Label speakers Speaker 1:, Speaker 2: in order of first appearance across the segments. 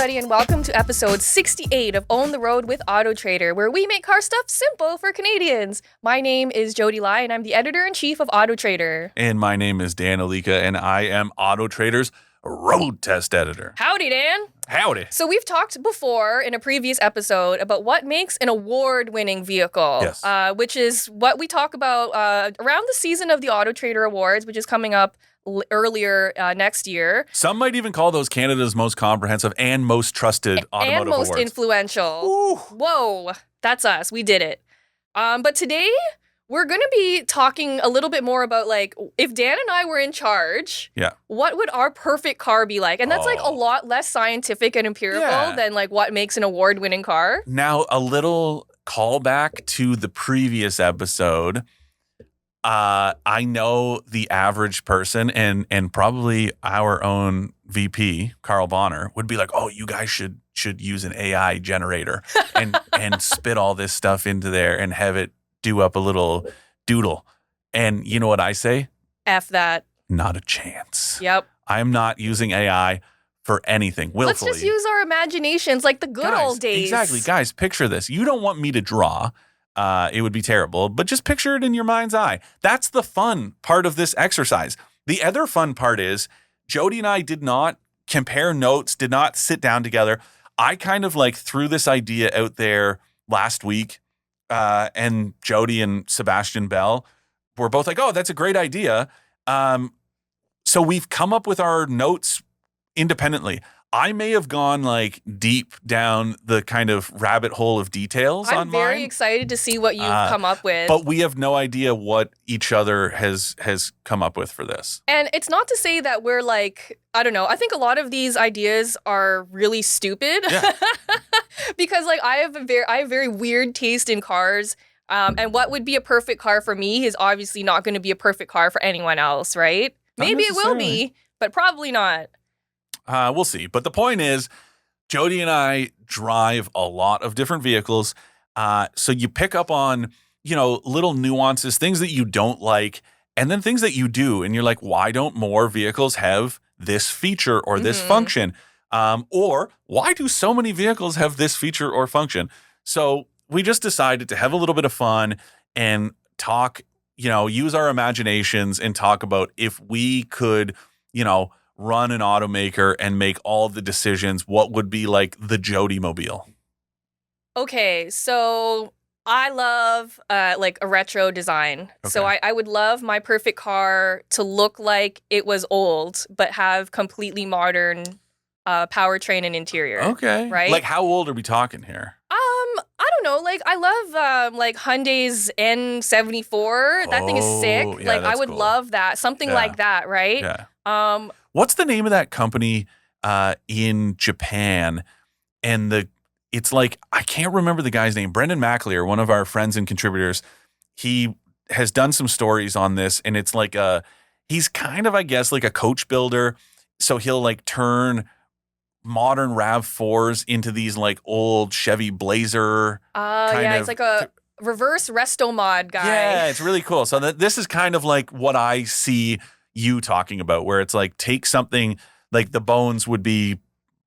Speaker 1: everybody, and welcome to episode 68 of Own the Road with AutoTrader, where we make car stuff simple for Canadians. My name is Jodi Lai, and I'm the Editor-in-Chief of AutoTrader.
Speaker 2: And my name is Dan Ilika, and I am AutoTrader's road test editor.
Speaker 1: Howdy, Dan.
Speaker 2: Howdy.
Speaker 1: So we've talked before in a previous episode about what makes an award-winning vehicle,
Speaker 2: Yes.
Speaker 1: which is what we talk about around the season of the AutoTrader Awards, which is coming up earlier next year.
Speaker 2: Some might even call those Canada's most comprehensive and most trusted automotive
Speaker 1: and most
Speaker 2: awards.
Speaker 1: influential.
Speaker 2: Ooh.
Speaker 1: Whoa, that's us. We did it. But today we're going to be talking a little bit more about, like, if Dan and I were in charge, what would our perfect car be like? And that's like a lot less scientific and empirical than like what makes an award-winning car.
Speaker 2: Now, a little callback to the previous episode. I know the average person and probably our own VP, Carl Bonner, would be like, oh, you guys should use an AI generator and spit all this stuff into there and have it do up a little doodle. And you know what I say?
Speaker 1: F that.
Speaker 2: Not a chance.
Speaker 1: Yep.
Speaker 2: I'm not using AI for anything willfully.
Speaker 1: Let's just use our imaginations like the good old days.
Speaker 2: Exactly. Guys, picture this. You don't want me to draw. It would be terrible, but just picture it in your mind's eye. That's the fun part of this exercise. The other fun part is Jodi and I did not compare notes, did not sit down together. I kind of like threw this idea out there last week, and Jodi and Sebastian Bell were both like, oh, that's a great idea. So we've come up with our notes independently. I may have gone like deep down the kind of rabbit hole of details on mine.
Speaker 1: I'm very excited to see what you've come up with.
Speaker 2: But we have no idea what each other has come up with for this.
Speaker 1: And it's not to say that we're like, I don't know. I think a lot of these ideas are really stupid.
Speaker 2: Yeah.
Speaker 1: Because like I have very weird taste in cars. And what would be a perfect car for me is obviously not going to be a perfect car for anyone else, right? Maybe it will be, but probably not.
Speaker 2: We'll see. But the point is, Jodi and I drive a lot of different vehicles. So you pick up on, little nuances, things that you don't like, and then things that you do. And you're like, why don't more vehicles have this feature or this function? Or why do so many vehicles have this feature or function? So we just decided to have a little bit of fun and talk, use our imaginations and talk about if we could, run an automaker and make all of the decisions, what would be like the Jodi mobile?
Speaker 1: Okay, so I love like a retro design. Okay. So I would love my perfect car to look like it was old, but have completely modern powertrain and interior.
Speaker 2: Okay.
Speaker 1: Right?
Speaker 2: Like how old are we talking here?
Speaker 1: I don't know. Like I love like Hyundai's N74. That thing is sick.
Speaker 2: Yeah,
Speaker 1: like I would
Speaker 2: cool.
Speaker 1: love that. Something like that, right?
Speaker 2: Yeah. What's the name of that company in Japan? And it's like, I can't remember the guy's name. Brendan McAleer, one of our friends and contributors, he has done some stories on this. And it's like he's kind of, I guess, like a coach builder. So he'll like turn modern RAV4s into these like old Chevy Blazer.
Speaker 1: It's like a reverse resto mod guy.
Speaker 2: Yeah, it's really cool. So this is kind of like what I see you talking about, where it's like take something like the bones would be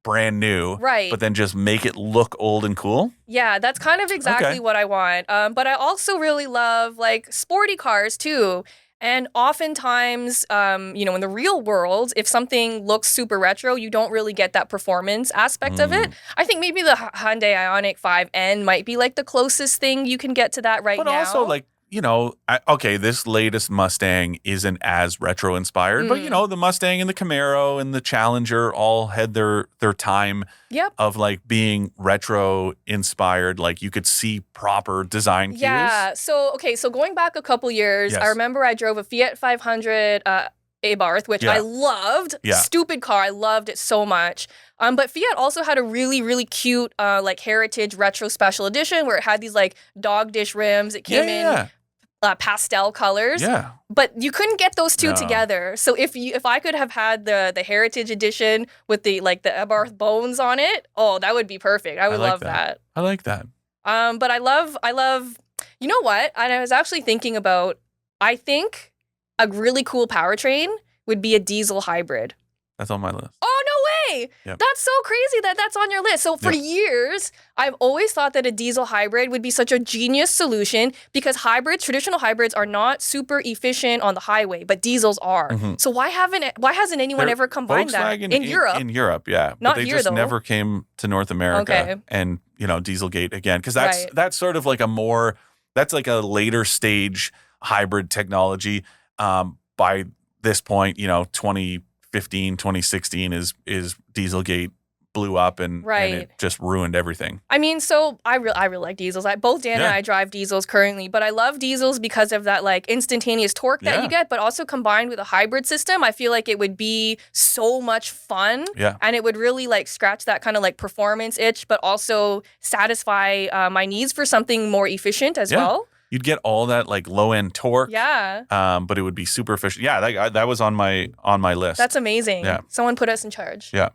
Speaker 2: brand new,
Speaker 1: right?
Speaker 2: But then just make it look old and cool.
Speaker 1: Yeah, that's kind of exactly what I want. But I also really love like sporty cars too. And oftentimes, in the real world, if something looks super retro, you don't really get that performance aspect of it. I think maybe the Hyundai Ioniq 5N might be like the closest thing you can get to that right now.
Speaker 2: But also like, this latest Mustang isn't as retro inspired, but the Mustang and the Camaro and the Challenger all had their time of like being retro inspired. Like you could see proper design cues.
Speaker 1: Yeah. So going back a couple years, I remember I drove a Fiat 500 Abarth, which I loved.
Speaker 2: Yeah.
Speaker 1: Stupid car. I loved it so much. But Fiat also had a really, really cute like heritage retro special edition where it had these like dog dish rims. It came in pastel colors.
Speaker 2: Yeah.
Speaker 1: But you couldn't get those two together. So if I could have had the heritage edition with the Abarth bones on it, that would be perfect. I would love that.
Speaker 2: I like that.
Speaker 1: But I love you know what? And I was actually thinking about, I think a really cool powertrain would be a diesel hybrid.
Speaker 2: That's on my list.
Speaker 1: Oh, no way.
Speaker 2: Yep.
Speaker 1: That's so crazy that that's on your list. So for years, I've always thought that a diesel hybrid would be such a genius solution because traditional hybrids are not super efficient on the highway, but diesels are. So why hasn't anyone ever combined that in Europe?
Speaker 2: In Europe, yeah.
Speaker 1: Not
Speaker 2: but they
Speaker 1: here,
Speaker 2: just
Speaker 1: though.
Speaker 2: never came to North America. And, Dieselgate again, because that's sort of like that's like a later stage hybrid technology. By this point, 2015, 2016 is Dieselgate blew up and it just ruined everything.
Speaker 1: I mean, so I really like diesels. Both Dan and I drive diesels currently, but I love diesels because of that like instantaneous torque that you get, but also combined with a hybrid system, I feel like it would be so much fun.
Speaker 2: Yeah.
Speaker 1: And it would really like scratch that kind of like performance itch, but also satisfy my needs for something more efficient as well.
Speaker 2: You'd get all that like low end torque.
Speaker 1: Yeah.
Speaker 2: But it would be super efficient. Yeah, that was on my list.
Speaker 1: That's amazing.
Speaker 2: Yeah.
Speaker 1: Someone put us in charge.
Speaker 2: Yeah.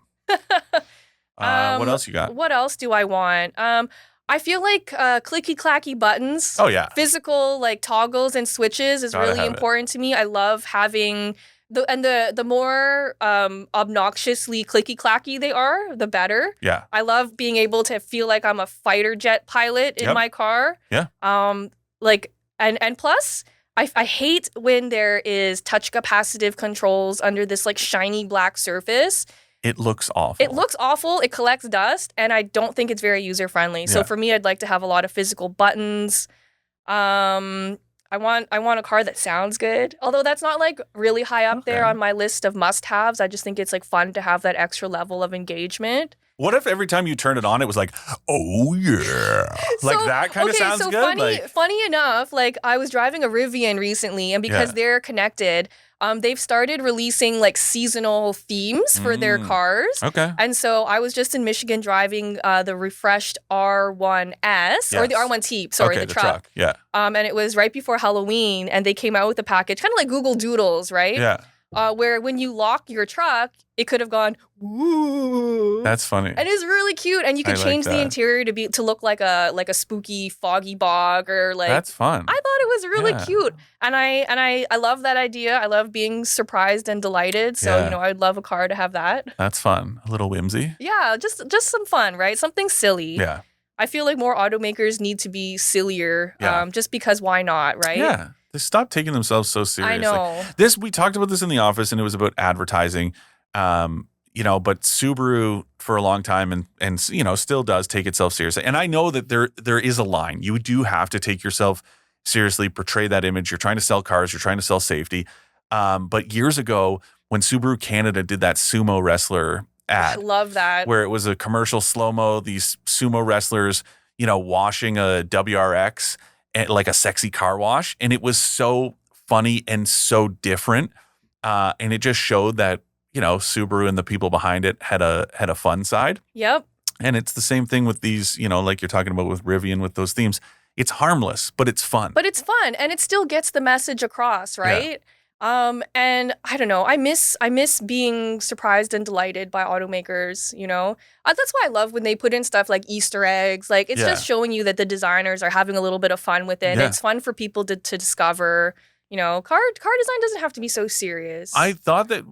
Speaker 2: What else you got?
Speaker 1: What else do I want? I feel like clicky clacky buttons.
Speaker 2: Oh yeah.
Speaker 1: Physical like toggles and switches is really important to me. I love having the more obnoxiously clicky clacky they are, the better.
Speaker 2: Yeah.
Speaker 1: I love being able to feel like I'm a fighter jet pilot in my car.
Speaker 2: Yeah.
Speaker 1: And plus, I hate when there is touch capacitive controls under this like shiny black surface.
Speaker 2: It looks awful.
Speaker 1: It looks awful. It collects dust, and I don't think it's very user friendly. So for me, I'd like to have a lot of physical buttons. I want a car that sounds good. Although that's not like really high up there on my list of must-haves. I just think it's like fun to have that extra level of engagement.
Speaker 2: What if every time you turned it on, it was like, oh yeah, like that kind of sounds good?
Speaker 1: Funny enough, like I was driving a Rivian recently, and because they're connected, they've started releasing like seasonal themes for their cars.
Speaker 2: Okay.
Speaker 1: And so I was just in Michigan driving the refreshed R1S or the R1T, the truck.
Speaker 2: Yeah.
Speaker 1: And it was right before Halloween, and they came out with a package, kind of like Google Doodles, right?
Speaker 2: Yeah.
Speaker 1: Where when you lock your truck, it could have gone, woo.
Speaker 2: That's funny.
Speaker 1: And it's really cute. And you could change the interior to look like a spooky foggy bog or like.
Speaker 2: That's fun.
Speaker 1: I thought it was really cute. And I love that idea. I love being surprised and delighted. So, I'd love a car to have that.
Speaker 2: That's fun. A little whimsy.
Speaker 1: Yeah, just some fun, right? Something silly.
Speaker 2: Yeah.
Speaker 1: I feel like more automakers need to be sillier just because why not, right?
Speaker 2: Yeah. They stopped taking themselves so seriously.
Speaker 1: I know.
Speaker 2: We talked about this in the office, and it was about advertising. But Subaru for a long time and still does take itself seriously. And I know that there is a line. You do have to take yourself seriously, portray that image. You're trying to sell cars. You're trying to sell safety. But years ago, when Subaru Canada did that sumo wrestler ad,
Speaker 1: I love that.
Speaker 2: where it was a commercial slow-mo, these sumo wrestlers, washing a WRX. Like a sexy car wash, and it was so funny and so different, and it just showed that Subaru and the people behind it had a fun side.
Speaker 1: Yep.
Speaker 2: And it's the same thing with these, like you're talking about with Rivian with those themes. It's harmless, but it's fun.
Speaker 1: And it still gets the message across, right? Yeah. And I don't know, I miss being surprised and delighted by automakers, That's why I love when they put in stuff like Easter eggs. Like, it's just showing you that the designers are having a little bit of fun with it. Yeah. It's fun for people to discover, car design doesn't have to be so serious.
Speaker 2: I thought that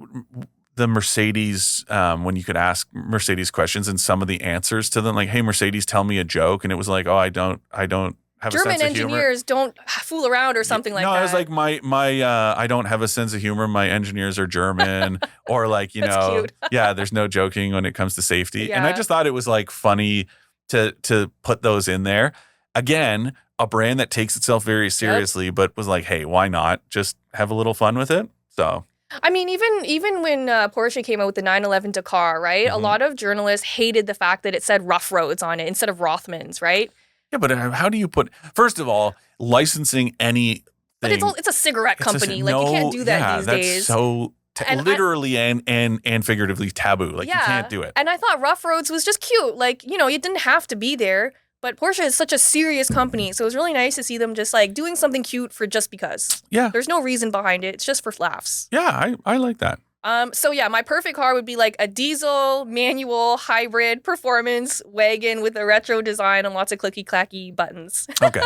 Speaker 2: the Mercedes, when you could ask Mercedes questions and some of the answers to them, like, hey, Mercedes, tell me a joke. And it was like, oh, I don't have
Speaker 1: German
Speaker 2: a sense of humor.
Speaker 1: engineers don't fool around or something like that.
Speaker 2: No, I was like, my I don't have a sense of humor. My engineers are German, or like,
Speaker 1: That's cute.
Speaker 2: there's no joking when it comes to safety. Yeah. And I just thought it was like funny to put those in there. Again, a brand that takes itself very seriously, but was like, hey, why not just have a little fun with it? So.
Speaker 1: I mean, even when Porsche came out with the 911 Dakar, right? Mm-hmm. A lot of journalists hated the fact that it said Rough Roads on it instead of Rothmans, right?
Speaker 2: Yeah, but how do you put? First of all, licensing anything.
Speaker 1: But it's a cigarette company. You can't do that these days.
Speaker 2: So literally and figuratively taboo. Like, you can't do it.
Speaker 1: And I thought Rough Roads was just cute. Like, you didn't have to be there. But Porsche is such a serious company, so it was really nice to see them just like doing something cute for just because.
Speaker 2: Yeah.
Speaker 1: There's no reason behind it. It's just for laughs.
Speaker 2: Yeah, I like that.
Speaker 1: So yeah, my perfect car would be like a diesel, manual, hybrid, performance wagon with a retro design and lots of clicky clacky buttons.
Speaker 2: Okay.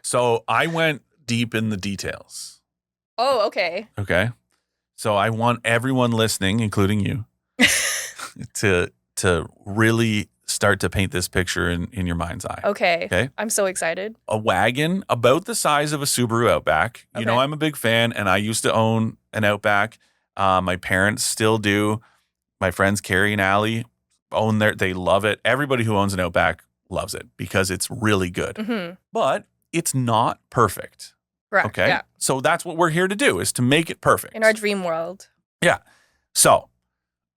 Speaker 2: So I went deep in the details.
Speaker 1: Oh, okay.
Speaker 2: Okay. So I want everyone listening, including you, to really start to paint this picture in your mind's eye.
Speaker 1: Okay. I'm so excited.
Speaker 2: A wagon about the size of a Subaru Outback. You know, I'm a big fan, and I used to own an Outback. My parents still do. My friends Carrie and Allie own they love it. Everybody who owns an Outback loves it because it's really good.
Speaker 1: Mm-hmm.
Speaker 2: But it's not perfect.
Speaker 1: Correct.
Speaker 2: Okay.
Speaker 1: Yeah.
Speaker 2: So that's what we're here to do, is to make it perfect.
Speaker 1: In our dream world.
Speaker 2: Yeah. So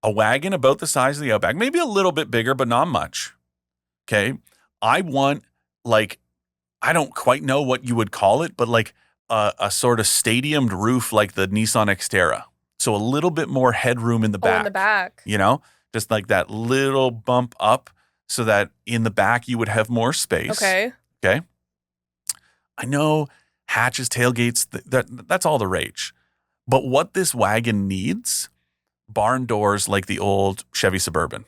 Speaker 2: a wagon about the size of the Outback, maybe a little bit bigger, but not much. Okay. I want, like, I don't quite know what you would call it, but like a sort of stadiumed roof like the Nissan Xterra. So a little bit more headroom in the back.
Speaker 1: In the back.
Speaker 2: You know, just like that little bump up so that in the back you would have more space.
Speaker 1: Okay.
Speaker 2: Okay. I know hatches, tailgates, that's all the rage. But what this wagon needs, barn doors like the old Chevy Suburban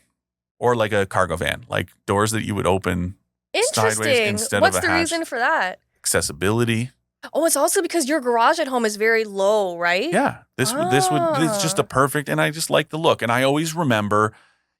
Speaker 2: or like a cargo van, like doors that you would open sideways instead
Speaker 1: What's
Speaker 2: of a
Speaker 1: the
Speaker 2: hatch.
Speaker 1: reason for that?
Speaker 2: Accessibility.
Speaker 1: Oh, it's also because your garage at home is very low, right?
Speaker 2: Yeah. This is just a perfect, and I just like the look. And I always remember,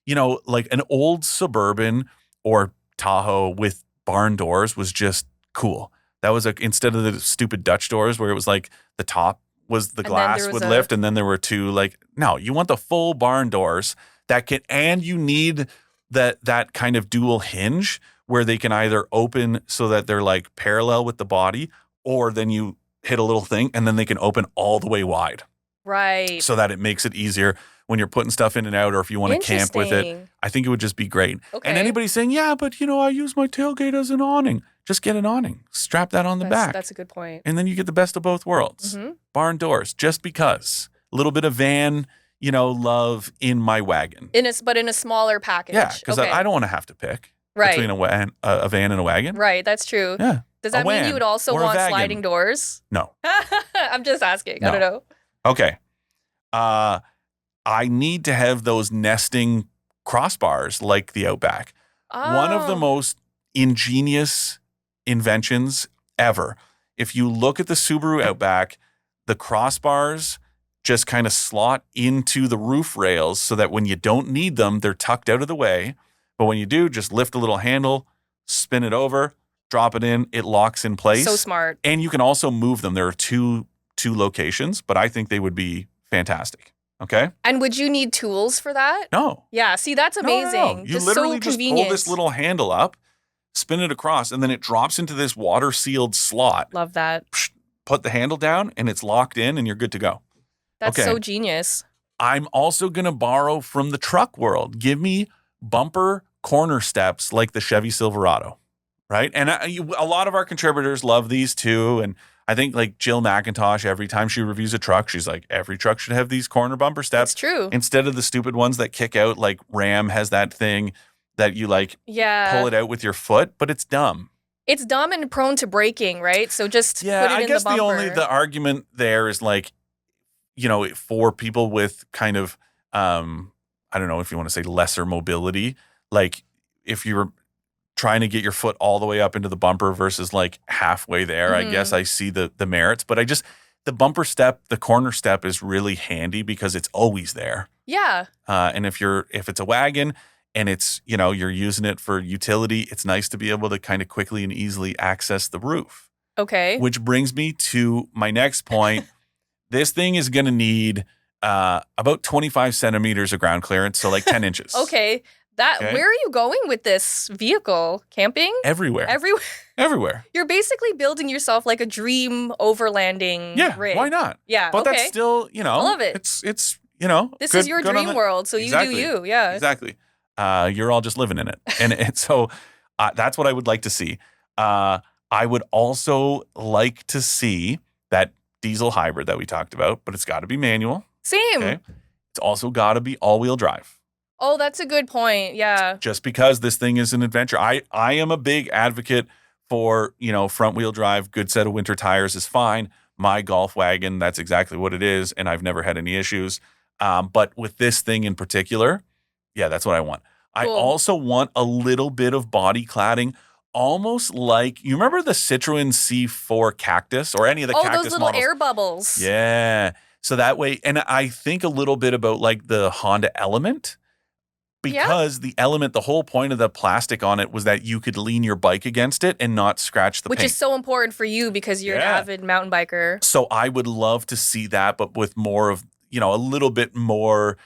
Speaker 2: you know, like an old Suburban or Tahoe with barn doors was just cool. That was instead of the stupid Dutch doors where it was like the top was the glass would lift and then there were two, like, no, you want the full barn doors that can, and you need that kind of dual hinge where they can either open so that they're like parallel with the body, or then you hit a little thing and then they can open all the way wide.
Speaker 1: Right.
Speaker 2: So that it makes it easier when you're putting stuff in and out, or if you want to camp with it. I think it would just be great.
Speaker 1: Okay.
Speaker 2: And anybody saying, yeah, but you know, I use my tailgate as an awning. Just get an awning. Strap that on the back.
Speaker 1: That's a good point.
Speaker 2: And then you get the best of both worlds.
Speaker 1: Mm-hmm.
Speaker 2: Barn doors, just because. A little bit of van, you know, love in my wagon.
Speaker 1: But in a smaller package.
Speaker 2: Yeah, because I don't want to have to pick between a van and a wagon.
Speaker 1: Right, that's true.
Speaker 2: Yeah.
Speaker 1: Does that mean you would also want sliding doors?
Speaker 2: No.
Speaker 1: I'm just asking.
Speaker 2: No.
Speaker 1: I don't know.
Speaker 2: Okay. I need to have those nesting crossbars like the Outback.
Speaker 1: Oh.
Speaker 2: One of the most ingenious inventions ever. If you look at the Subaru Outback, the crossbars just kind of slot into the roof rails so that when you don't need them, they're tucked out of the way. But when you do, just lift a little handle, spin it over, drop it in, it locks in place.
Speaker 1: So smart.
Speaker 2: And you can also move them. There are two locations, but I think they would be fantastic. Okay?
Speaker 1: And would you need tools for that?
Speaker 2: No.
Speaker 1: Yeah, see, that's amazing.
Speaker 2: No. You literally just pull this little handle up, spin it across, and then it drops into this water-sealed slot.
Speaker 1: Love that.
Speaker 2: Put the handle down, and it's locked in, and you're good to go.
Speaker 1: That's so genius. I'm
Speaker 2: also going to borrow from the truck world. Give me bumper corner steps like the Chevy Silverado, right? And a lot of our contributors love these too, and I think like Jill McIntosh, every time she reviews a truck, she's like, every truck should have these corner bumper steps.
Speaker 1: That's true.
Speaker 2: Instead of the stupid ones that kick out, like Ram has that thing that you like pull it out with your foot, but it's dumb.
Speaker 1: It's dumb and prone to breaking, right? So just put it in the bumper. I guess
Speaker 2: the argument there is like, you know, for people with kind of, I don't know if you want to say lesser mobility, like if you're trying to get your foot all the way up into the bumper versus like halfway there, I guess I see the merits. But the bumper step, the corner step is really handy because it's always there.
Speaker 1: Yeah.
Speaker 2: And if it's a wagon and it's, you know, you're using it for utility, it's nice to be able to kind of quickly and easily access the roof.
Speaker 1: Okay.
Speaker 2: Which brings me to my next point. This thing is going to need about 25 centimeters of ground clearance, so like 10 inches.
Speaker 1: Okay. Where are you going with this vehicle? Camping?
Speaker 2: Everywhere. Everywhere.
Speaker 1: You're basically building yourself like a dream overlanding rig.
Speaker 2: Why not?
Speaker 1: Yeah,
Speaker 2: but that's still, you know.
Speaker 1: I love it.
Speaker 2: It's you know.
Speaker 1: This is your dream world, so
Speaker 2: exactly.
Speaker 1: You do you. Yeah.
Speaker 2: Exactly. You're all just living in it. And so that's what I would like to see. I would also like to see that diesel hybrid that we talked about, but it's got to be manual.
Speaker 1: Same.
Speaker 2: Okay. It's also got to be all-wheel drive.
Speaker 1: Oh, that's a good point. Yeah.
Speaker 2: Just because this thing is an adventure. I am a big advocate for, you know, front-wheel drive, good set of winter tires is fine. My golf wagon, that's exactly what it is, and I've never had any issues. But with this thing in particular, yeah, that's what I want. Cool. I also want a little bit of body cladding, almost like, you remember the Citroen C4 Cactus or any of the Cactus models?
Speaker 1: Oh, those little air bubbles.
Speaker 2: Yeah. So that way, and I think a little bit about like the Honda Element. because the element, the whole point of the plastic on it was that you could lean your bike against it and not scratch the paint.
Speaker 1: Which is so important for you because you're an avid mountain biker.
Speaker 2: So I would love to see that, but with more of, a little bit more.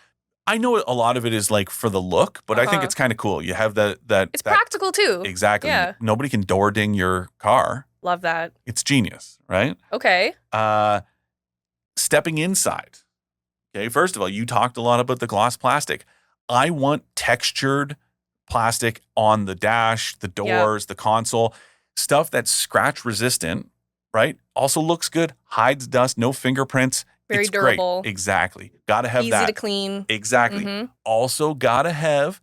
Speaker 2: I know a lot of it is like for the look, but I think it's kind of cool. You have that. It's
Speaker 1: practical too.
Speaker 2: Exactly. Yeah. Nobody can door ding your car.
Speaker 1: Love that.
Speaker 2: It's genius, right?
Speaker 1: Okay.
Speaker 2: Stepping inside. Okay. First of all, you talked a lot about the gloss plastic. I want textured plastic on the dash, the doors, the console, stuff that's scratch resistant, right? Also looks good, hides dust, no fingerprints.
Speaker 1: Very durable.
Speaker 2: Great. Exactly. Got to have that.
Speaker 1: Easy to clean.
Speaker 2: Exactly. Also got to have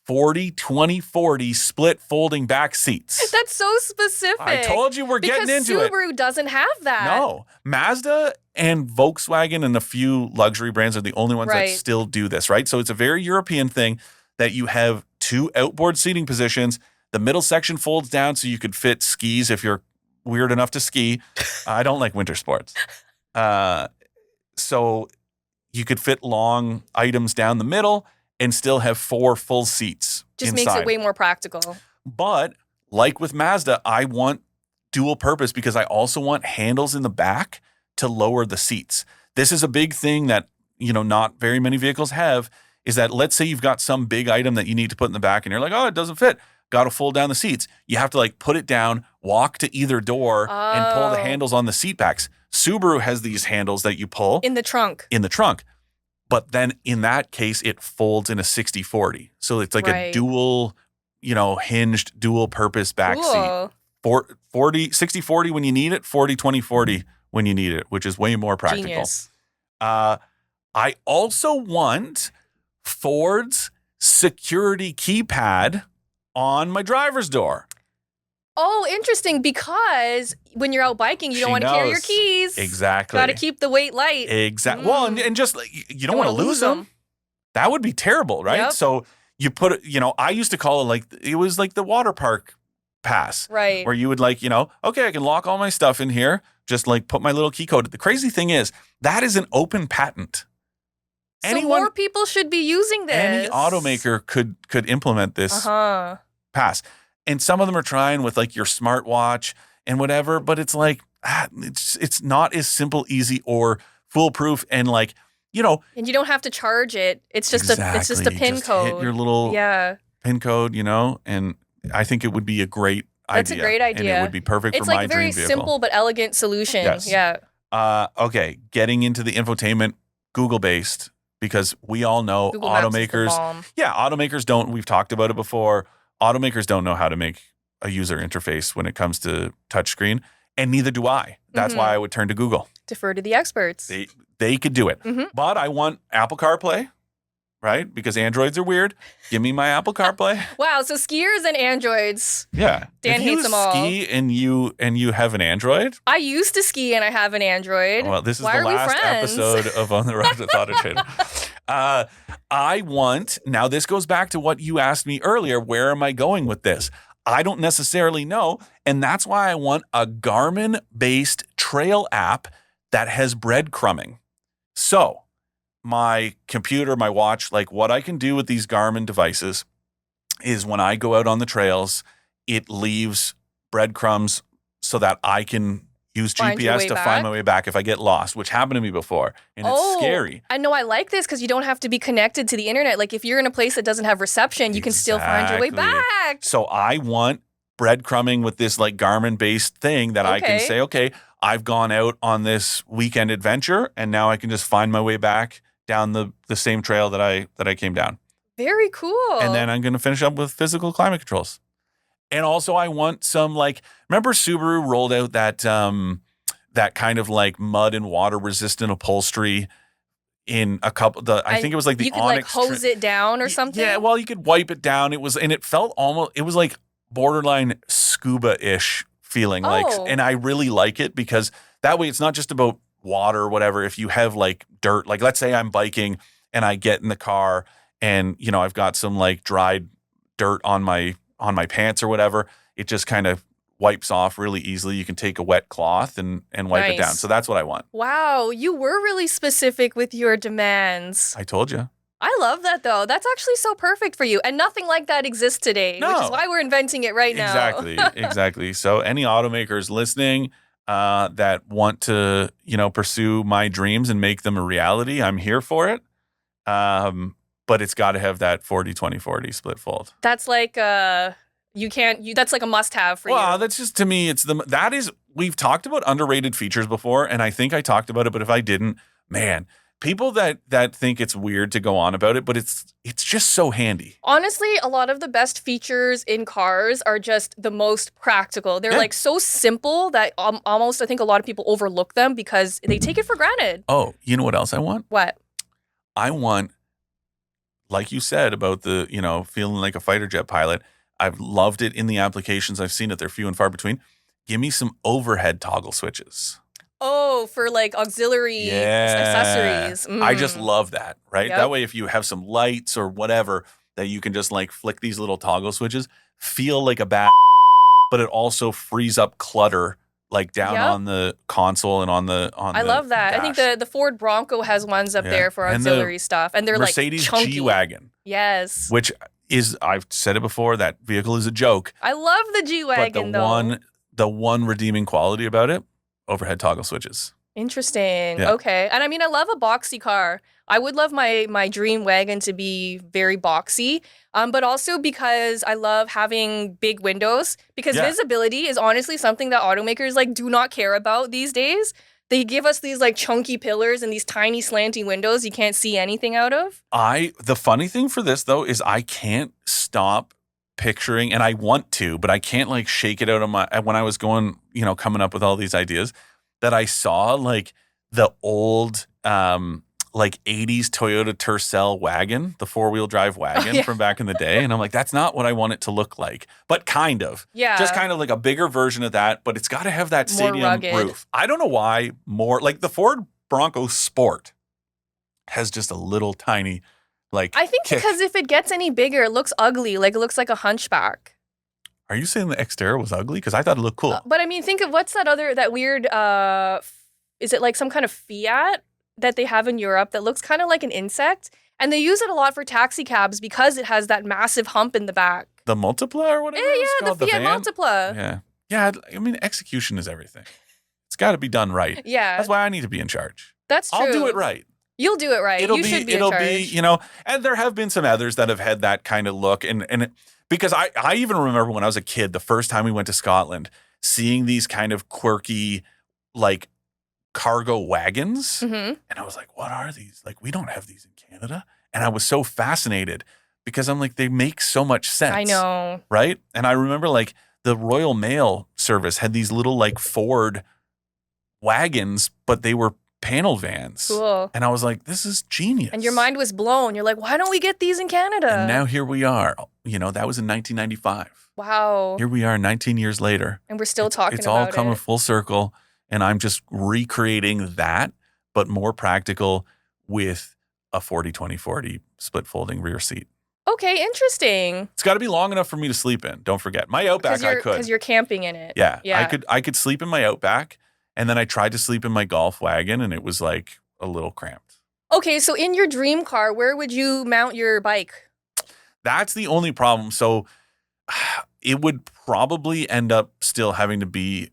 Speaker 2: 40-20-40 split folding back seats.
Speaker 1: That's so specific.
Speaker 2: I told you we're getting into it.
Speaker 1: Because Subaru doesn't have that.
Speaker 2: No. Mazda and Volkswagen and a few luxury brands are the only ones that still do this, right? So it's a very European thing that you have 2 outboard seating positions. The middle section folds down so you could fit skis if you're weird enough to ski. I don't like winter sports. So you could fit long items down the middle and still have 4 full seats
Speaker 1: Just
Speaker 2: inside.
Speaker 1: makes it way more practical.
Speaker 2: But like with Mazda, I want dual purpose because I also want handles in the back to lower the seats. This is a big thing that, not very many vehicles have, is that let's say you've got some big item that you need to put in the back and you're like, oh, it doesn't fit. Got to fold down the seats. You have to like put it down, walk to either door and pull the handles on the seat backs. Subaru has these handles that you pull.
Speaker 1: In the trunk.
Speaker 2: But then in that case, it folds in a 60-40. So it's like a dual, hinged dual purpose back seat. 60-40 when you need it, 40-20-40 when you need it, which is way more practical.
Speaker 1: Genius.
Speaker 2: I also want Ford's security keypad on my driver's door.
Speaker 1: Oh, interesting, because when you're out biking, you don't want to carry your keys.
Speaker 2: Exactly.
Speaker 1: Got to keep the weight light.
Speaker 2: Exactly. Well, and just you don't want to lose them. That would be terrible, right?
Speaker 1: Yep.
Speaker 2: So you put it, I used to call it was like the water park pass.
Speaker 1: Right.
Speaker 2: Where you would okay, I can lock all my stuff in here, just like put my little key code. The crazy thing is, that is an open patent.
Speaker 1: So more people should be using this.
Speaker 2: Any automaker could implement this pass. And some of them are trying with like your smartwatch and whatever, but it's like, it's not as simple, easy, or foolproof. And and you don't have to charge it. It's just a pin code. Hit your little pin code, and I think it would be a great idea. That's a great idea. And it would be perfect for my dream vehicle. It's like a very simple but elegant solution. Yes. Yeah. Okay. Getting into the infotainment, Google-based, because we all know Google automakers. Automakers don't, we've talked about it before. Automakers don't know how to make a user interface when it comes to touchscreen, and neither do I. That's why I would turn to Google. Defer to the experts. They could do it. But I want Apple CarPlay, right? Because Androids are weird. Give me my Apple CarPlay. Wow, so skiers and Androids. Yeah. Dan hates them all. If you ski and you have an Android? I used to ski and I have an Android. Well, this is the last episode of On the Road with AutoTrader. I want, now this goes back to what you asked me earlier, where am I going with this? I don't necessarily know, and that's why I want a Garmin-based trail app that has breadcrumbing. So, my computer, my watch, what I can do with these Garmin devices is when I go out on the trails, it leaves breadcrumbs so that I can use GPS to find my way back if I get lost, which happened to me before, and it's scary. I know I like this because you don't have to be connected to the internet. Like if you're in a place that doesn't have reception, you can still find your way back. So I want breadcrumbing with this Garmin-based thing that I can say, okay, I've gone out on this weekend adventure, and now I can just find my way back down the same trail that I came down. Very cool. And then I'm going to finish up with physical climate controls. And also I want some remember Subaru rolled out that that kind of mud and water resistant upholstery in a couple I think it was the you could Onyx hose it down or something? Yeah, well, you could wipe it down. It felt almost, it was borderline scuba-ish feeling and I really like it because that way it's not just about water or whatever. If you have dirt, let's say I'm biking and I get in the car and I've got some dried dirt on my pants or whatever, it just kind of wipes off really easily. You can take a wet cloth and wipe it down. So that's what I want. Wow, you were really specific with your demands. I told you.
Speaker 1: I love that, though. That's actually so perfect for you. And nothing like that exists today, which is why we're inventing it right now.
Speaker 2: Exactly. So any automakers listening that want to, pursue my dreams and make them a reality, I'm here for it. But it's got to have that 40-20-40 split fold.
Speaker 1: That's like that's like a must-have for you.
Speaker 2: Well, that's just, to me, we've talked about underrated features before, and I think I talked about it, but if I didn't, man, people that think it's weird to go on about it, but it's just so handy.
Speaker 1: Honestly, a lot of the best features in cars are just the most practical. They're like so simple that almost I think a lot of people overlook them because they take it for granted.
Speaker 2: Oh, you know what else I want?
Speaker 1: What?
Speaker 2: I want, like you said about the, feeling like a fighter jet pilot. I've loved it in the applications I've seen it. They're few and far between. Give me some overhead toggle switches.
Speaker 1: Oh, for like auxiliary accessories.
Speaker 2: I just love that, right? Yep. That way, if you have some lights or whatever, that you can just like flick these little toggle switches, feel like a bad, but it also frees up clutter like down on the console and on the
Speaker 1: I love that.
Speaker 2: dash.
Speaker 1: I think the Ford Bronco has ones up there for auxiliary stuff, and they're
Speaker 2: Mercedes
Speaker 1: like chunky.
Speaker 2: G-Wagon.
Speaker 1: Yes.
Speaker 2: Which is, I've said it before, that vehicle is a joke.
Speaker 1: I love the G-Wagon,
Speaker 2: but the one redeeming quality about it, overhead toggle switches.
Speaker 1: Interesting. Yeah. Okay. And I mean, I love a boxy car. I would love my dream wagon to be very boxy, but also because I love having big windows, because visibility is honestly something that automakers like do not care about these days. They give us these like chunky pillars and these tiny slanting windows you can't see anything out of.
Speaker 2: The funny thing for this though is I can't stop picturing, and I want to, but I can't like shake it out of when I was going, coming up with all these ideas, that I saw like the old like 80s Toyota Tercel wagon, the 4-wheel drive wagon from back in the day. And I'm like, that's not what I want it to look like, but kind of.
Speaker 1: Yeah.
Speaker 2: Just kind of like a bigger version of that, but it's got to have that stadium roof. I don't know why like the Ford Bronco Sport has just a little tiny like
Speaker 1: I think
Speaker 2: kick.
Speaker 1: Because if it gets any bigger, it looks ugly. Like it looks like a hunchback.
Speaker 2: Are you saying the Xterra was ugly? Because I thought it looked cool.
Speaker 1: But I mean, think of what's that weird, is it like some kind of Fiat that they have in Europe that looks kind of like an insect? And they use it a lot for taxi cabs because it has that massive hump in the back.
Speaker 2: The Multipla or whatever
Speaker 1: the Fiat Multipla.
Speaker 2: Yeah. Yeah, I mean, execution is everything. It's got to be done right.
Speaker 1: Yeah.
Speaker 2: That's why I need to be in charge.
Speaker 1: That's true.
Speaker 2: I'll do it right.
Speaker 1: You'll do it right. You should be in charge.
Speaker 2: And there have been some others that have had that kind of look. And because I even remember when I was a kid, the first time we went to Scotland, seeing these kind of quirky, like, cargo wagons. Mm-hmm. And I was like, what are these? Like, we don't have these in Canada. And I was so fascinated because I'm like, they make so much sense.
Speaker 1: I know.
Speaker 2: Right? And I remember like the Royal Mail service had these little like Ford wagons, but they were panel vans.
Speaker 1: Cool.
Speaker 2: And I was like, this is genius.
Speaker 1: And your mind was blown. You're like, why don't we get these in Canada?
Speaker 2: And now here we are. That was in 1995.
Speaker 1: Wow.
Speaker 2: Here we are 19 years later.
Speaker 1: And we're still talking about it.
Speaker 2: It's all coming full circle. And I'm just recreating that, but more practical with a 40-20-40 split folding rear seat.
Speaker 1: Okay, interesting.
Speaker 2: It's got to be long enough for me to sleep in. Don't forget. My Outback, I could.
Speaker 1: Because you're camping in it.
Speaker 2: Yeah. I could sleep in my Outback. And then I tried to sleep in my Golf wagon, and it was like a little cramped.
Speaker 1: Okay, so in your dream car, where would you mount your bike?
Speaker 2: That's the only problem. So it would probably end up still having to be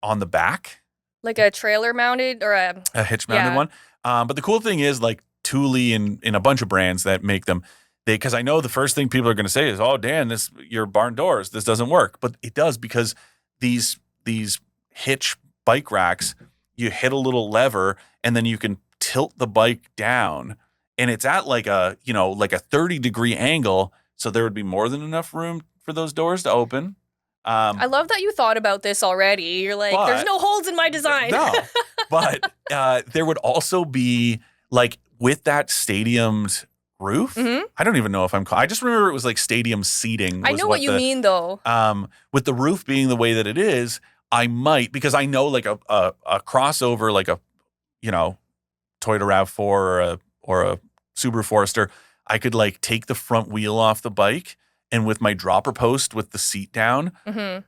Speaker 2: on the back.
Speaker 1: Like a trailer mounted or a
Speaker 2: hitch mounted one. But the cool thing is like Thule and a bunch of brands that make them, because I know the first thing people are going to say is, oh, Dan, your barn doors, this doesn't work. But it does, because these hitch bike racks, you hit a little lever and then you can tilt the bike down, and it's at like a 30-degree angle. So there would be more than enough room for those doors to open.
Speaker 1: I love that you thought about this already. You're like, there's no holes in my design.
Speaker 2: No, but there would also be like with that stadiumed roof. Mm-hmm. I don't even know if I just remember it was like stadium seating.
Speaker 1: I know what you mean though.
Speaker 2: With the roof being the way that it is, I might, because I know like a crossover, like a, Toyota RAV4 or a Subaru Forester, I could like take the front wheel off the bike. And with my dropper post with the seat down,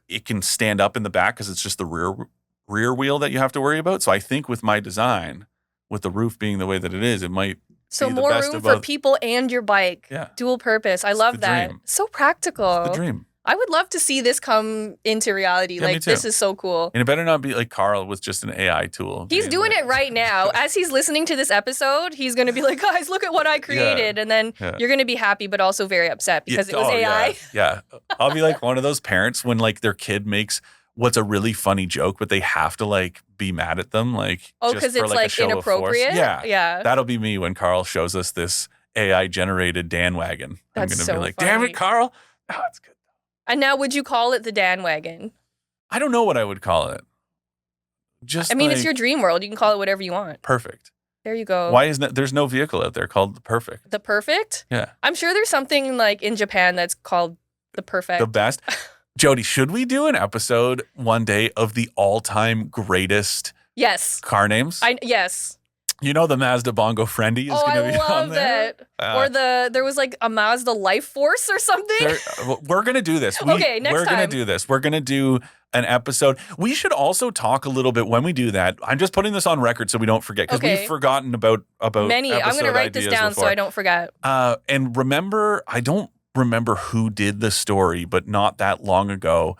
Speaker 2: it can stand up in the back because it's just the rear wheel that you have to worry about. So I think with my design, with the roof being the way that it is, it might
Speaker 1: So
Speaker 2: be the
Speaker 1: more
Speaker 2: best
Speaker 1: room
Speaker 2: of
Speaker 1: for
Speaker 2: both.
Speaker 1: people and your bike.
Speaker 2: Yeah.
Speaker 1: Dual purpose. I
Speaker 2: It's
Speaker 1: love
Speaker 2: the
Speaker 1: that.
Speaker 2: dream.
Speaker 1: So practical.
Speaker 2: It's the dream.
Speaker 1: I would love to see this come into reality.
Speaker 2: Yeah, me
Speaker 1: Like,
Speaker 2: too.
Speaker 1: this is so cool.
Speaker 2: And it better not be like Carl with just an AI tool.
Speaker 1: He's doing it right now. As he's listening to this episode, he's going to be like, guys, look at what I created. And then you're going to be happy, but also very upset because it was AI.
Speaker 2: Yeah. I'll be like one of those parents when like their kid makes what's a really funny joke, but they have to like be mad at them. Like,
Speaker 1: because it's like inappropriate.
Speaker 2: Yeah. That'll be me when Carl shows us this AI generated Dan wagon. I'm going to be like, damn it, Carl. Oh, it's good.
Speaker 1: And now, would you call it the Dan wagon?
Speaker 2: I don't know what I would call it.
Speaker 1: It's your dream world. You can call it whatever you want.
Speaker 2: Perfect.
Speaker 1: There you go.
Speaker 2: Why isn't there's no vehicle out there called the Perfect?
Speaker 1: The Perfect?
Speaker 2: Yeah.
Speaker 1: I'm sure there's something like in Japan that's called the Perfect.
Speaker 2: The best. Jodi, should we do an episode one day of the all-time greatest car names?
Speaker 1: Yes.
Speaker 2: You know the Mazda Bongo Friendly is going to be on there.
Speaker 1: Or there was like a Mazda Life Force or something.
Speaker 2: We're going to do this.
Speaker 1: Next time.
Speaker 2: We're going to do this. We're going to do an episode. We should also talk a little bit when we do that. I'm just putting this on record so we don't forget because we've forgotten about
Speaker 1: many. I'm going to write this down so I don't forget.
Speaker 2: And remember, I don't remember who did the story, but not that long ago,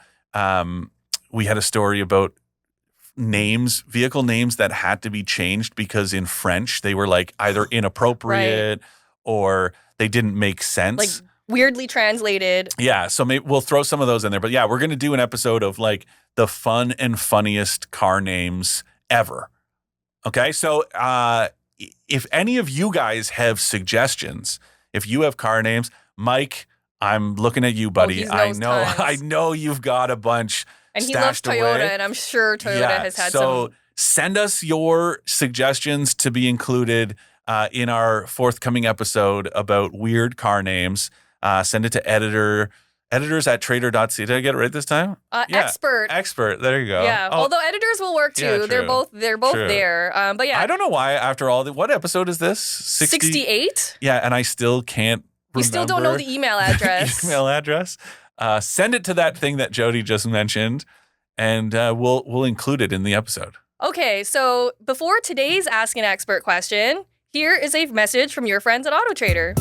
Speaker 2: we had a story about vehicle names that had to be changed because in French they were like either inappropriate or they didn't make sense.
Speaker 1: Like weirdly translated.
Speaker 2: Yeah, so maybe we'll throw some of those in there. But yeah, we're going to do an episode of like the fun and funniest car names ever. Okay, so if any of you guys have suggestions, if you have car names, Mike, I'm looking at you, buddy. I know you've got a bunch.
Speaker 1: And he loves Toyota, and I'm sure Toyota has had some. So
Speaker 2: send us your suggestions to be included in our forthcoming episode about weird car names. Send it to editors@trader.ca. Did I get it right this time?
Speaker 1: Expert.
Speaker 2: There you go.
Speaker 1: Yeah. Although editors will work too.
Speaker 2: Yeah,
Speaker 1: they're both there. But yeah.
Speaker 2: I don't know why after all what episode is this?
Speaker 1: 68?
Speaker 2: Yeah, and I still can't remember.
Speaker 1: You still don't know the email address.
Speaker 2: Send it to that thing that Jodi just mentioned, and we'll include it in the episode.
Speaker 1: Okay, so before today's Ask an Expert question, here is a message from your friends at AutoTrader.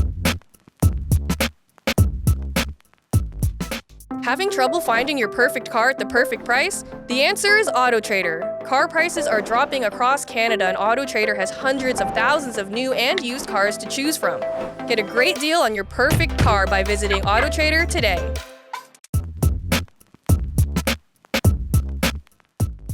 Speaker 1: Having trouble finding your perfect car at the perfect price? The answer is AutoTrader. Car prices are dropping across Canada, and AutoTrader has hundreds of thousands of new and used cars to choose from. Get a great deal on your perfect car by visiting AutoTrader today.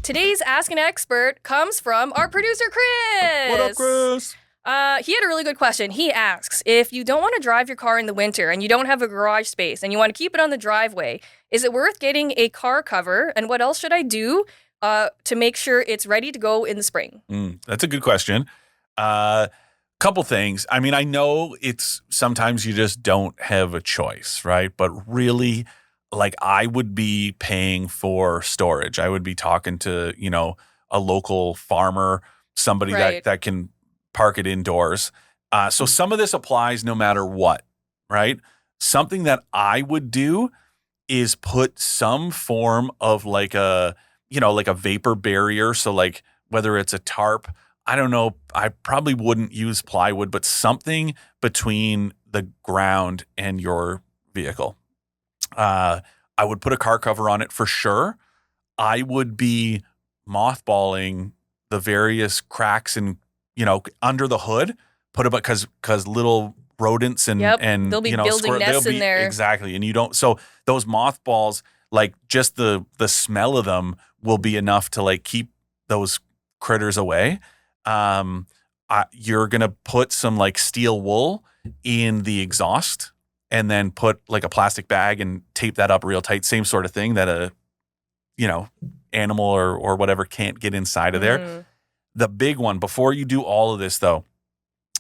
Speaker 1: Today's Ask an Expert comes from our producer, Chris.
Speaker 2: What up, Chris?
Speaker 1: He had a really good question. He asks, if you don't want to drive your car in the winter and you don't have a garage space and you want to keep it on the driveway, is it worth getting a car cover? And what else should I do to make sure it's ready to go in the spring?
Speaker 2: That's a good question. Couple things. I mean, I know it's sometimes you just don't have a choice, right? But really, like I would be paying for storage. I would be talking to, a local farmer, somebody that can park it indoors. So some of this applies no matter what, right? Something that I would do is put some form of like a vapor barrier. So like whether it's a tarp, I don't know, I probably wouldn't use plywood, but something between the ground and your vehicle. I would put a car cover on it for sure. I would be mothballing the various cracks and under the hood, put about because little rodents and
Speaker 1: they'll be building nests in there.
Speaker 2: Exactly. And so those mothballs, like just the smell of them will be enough to like keep those critters away. You're going to put some like steel wool in the exhaust and then put like a plastic bag and tape that up real tight. Same sort of thing that a, animal or whatever can't get inside of there. The big one, before you do all of this, though,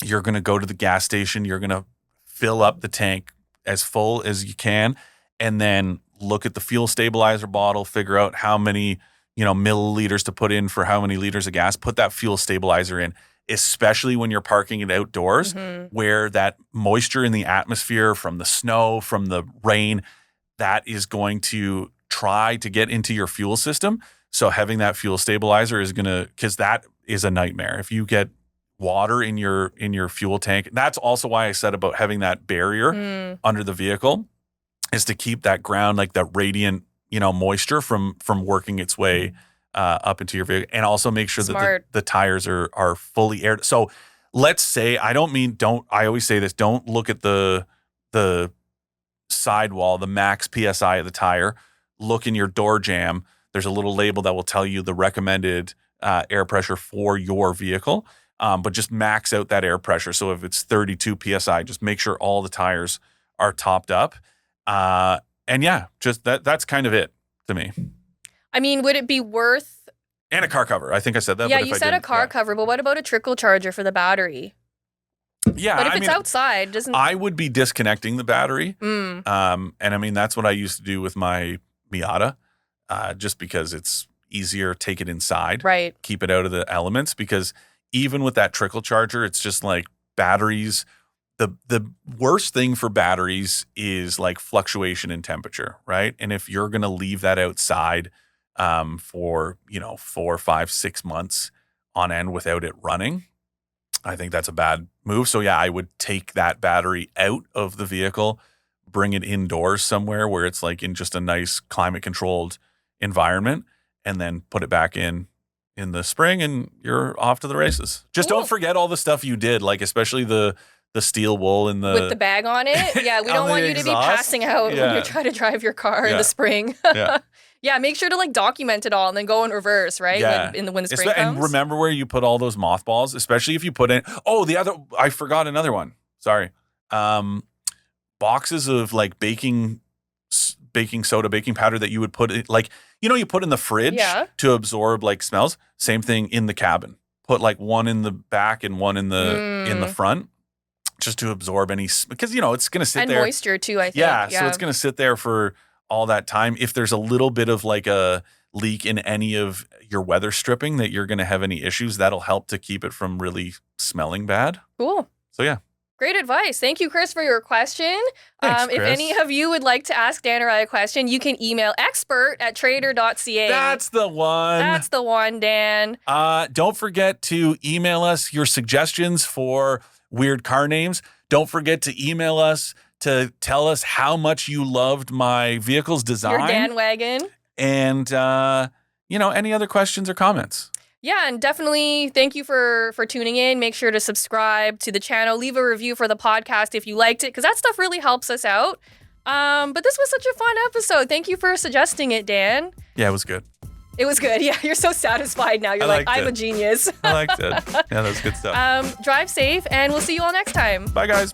Speaker 2: you're going to go to the gas station. You're going to fill up the tank as full as you can, and then look at the fuel stabilizer bottle, figure out how many, milliliters to put in for how many liters of gas. Put that fuel stabilizer in, especially when you're parking it outdoors, where that moisture in the atmosphere from the snow, from the rain, that is going to try to get into your fuel system. So having that fuel stabilizer is because that is a nightmare. If you get water in your fuel tank. That's also why I said about having that barrier under the vehicle, is to keep that ground, like that radiant, moisture from working its way up into your vehicle, and also make sure that the tires are fully aired. So let's say, I always say this, don't look at the sidewall, the max PSI of the tire. Look in your door jamb. There's a little label that will tell you the recommended air pressure for your vehicle, but just max out that air pressure. So if it's 32 PSI, just make sure all the tires are topped up. And yeah, just that's kind of it to me.
Speaker 1: I mean, would it be worth...
Speaker 2: And a car cover. I think I said that.
Speaker 1: Yeah, you said a car cover, but what about a trickle charger for the battery?
Speaker 2: Yeah,
Speaker 1: but if it's outside, doesn't...
Speaker 2: I would be disconnecting the battery. And I mean, that's what I used to do with my Miata, just because it's easier, take it inside,
Speaker 1: right?
Speaker 2: Keep it out of the elements, because even with that trickle charger, it's just like batteries. The worst thing for batteries is like fluctuation in temperature, right? And if you're going to leave that outside for 4, 5, 6 months on end without it running, I think that's a bad move. So yeah, I would take that battery out of the vehicle, bring it indoors somewhere where it's like in just a nice climate controlled environment, and then put it back in the spring, and you're off to the races. Just don't forget all the stuff you did, like especially the steel wool and
Speaker 1: with the bag on it. Yeah, we don't want you to be passing out when you try to drive your car in the spring. Yeah, make sure to like document it all and then go in reverse, right?
Speaker 2: Yeah.
Speaker 1: When the spring comes.
Speaker 2: And remember where you put all those mothballs, especially if you put in, I forgot another one. Sorry. Boxes of like baking soda, baking powder that you would put in, like, you put in the fridge to absorb like smells. Same thing in the cabin. Put like one in the back and one in the front, just to absorb any, because it's going to sit there.
Speaker 1: And moisture too, I think.
Speaker 2: Yeah, so it's going to sit there for all that time. If there's a little bit of like a leak in any of your weather stripping that you're going to have any issues, that'll help to keep it from really smelling bad.
Speaker 1: Cool.
Speaker 2: So yeah.
Speaker 1: Great advice. Thank you, Chris, for your question.
Speaker 2: Thanks, Chris.
Speaker 1: If any of you would like to ask Dan or I a question, you can email expert@trader.ca.
Speaker 2: That's the one.
Speaker 1: That's the one, Dan.
Speaker 2: Don't forget to email us your suggestions for weird car names. Don't forget to email us to tell us how much you loved my vehicle's design.
Speaker 1: Your Dan wagon.
Speaker 2: And, any other questions or comments.
Speaker 1: Yeah, and definitely thank you for tuning in. Make sure to subscribe to the channel. Leave a review for the podcast if you liked it, because that stuff really helps us out. But this was such a fun episode. Thank you for suggesting it, Dan.
Speaker 2: Yeah, it was good.
Speaker 1: It was good. Yeah, you're so satisfied now. You're like, I'm a genius.
Speaker 2: I liked it. Yeah, that was good stuff.
Speaker 1: Drive safe, and we'll see you all next time.
Speaker 2: Bye, guys.